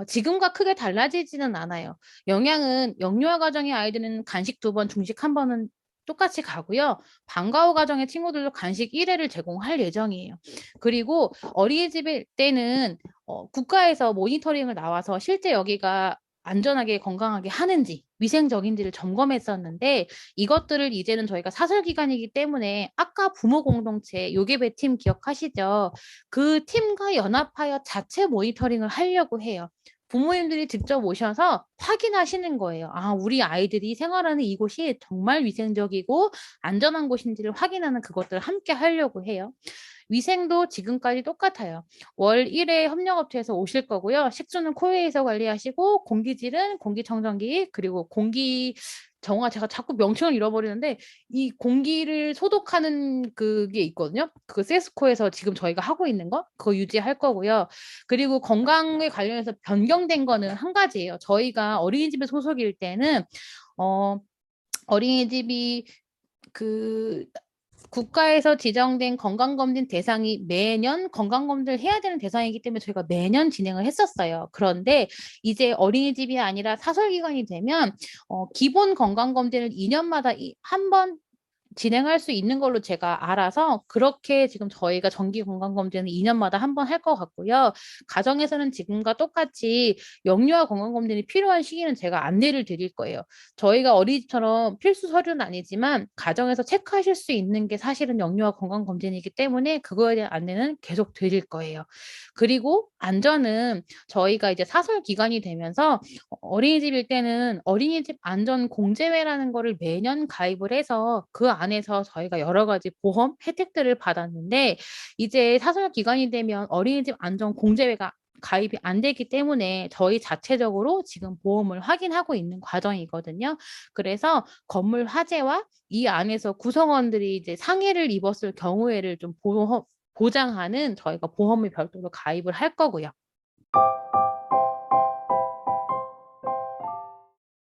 지금과 크게 달라지지는 않아요. 영양은 영유아 가정의 아이들은 간식 2번, 중식 1번은 똑같이 가고요. 방과 후 가정의 친구들도 간식 1회를 제공할 예정이에요. 그리고 어린이집일 때는 국가에서 모니터링을 나와서 실제 여기가 안전하게 건강하게 하는지 위생적인지를 점검했었는데 이것들을 이제는 저희가 사설기관이기 때문에 아까 부모 공동체 요괴배 팀 기억하시죠? 그 팀과 연합하여 자체 모니터링을 하려고 해요. 부모님들이 직접 오셔서 확인하시는 거예요. 우리 아이들이 생활하는 이곳이 정말 위생적이고 안전한 곳인지를 확인하는 그것들을 함께 하려고 해요. 위생도 지금까지 똑같아요. 월 1회 협력업체에서 오실 거고요. 식수는 코웨이에서 관리하시고 공기질은 공기청정기 그리고 제가 자꾸 명칭을 잃어버리는데 이 공기를 소독하는 그게 있거든요. 그 세스코에서 지금 저희가 하고 있는 거 그거 유지할 거고요. 그리고 건강에 관련해서 변경된 거는 한 가지예요. 저희가 어린이집에 소속일 때는 어린이집이 국가에서 지정된 건강검진 대상이 매년 건강검진을 해야 되는 대상이기 때문에 저희가 매년 진행을 했었어요. 그런데 이제 어린이집이 아니라 사설기관이 되면 기본 건강검진을 2년마다 한 번 진행할 수 있는 걸로 제가 알아서 그렇게 지금 저희가 정기 건강검진은 2년마다 한 번 할 것 같고요. 가정에서는 지금과 똑같이 영유아 건강검진이 필요한 시기는 제가 안내를 드릴 거예요. 저희가 어린이집처럼 필수 서류는 아니지만 가정에서 체크하실 수 있는 게 사실은 영유아 건강검진이기 때문에 그거에 대한 안내는 계속 드릴 거예요. 그리고 안전은 저희가 이제 사설 기간이 되면서 어린이집일 때는 어린이집 안전 공제회라는 거를 매년 가입을 해서 그 안에서 저희가 여러 가지 보험 혜택들을 받았는데 이제 사설 기간이 되면 어린이집 안전 공제회가 가입이 안 되기 때문에 저희 자체적으로 지금 보험을 확인하고 있는 과정이거든요. 그래서 건물 화재와 이 안에서 구성원들이 이제 상해를 입었을 경우에를 좀 보장하는 저희가 보험을 별도로 가입을 할 거고요.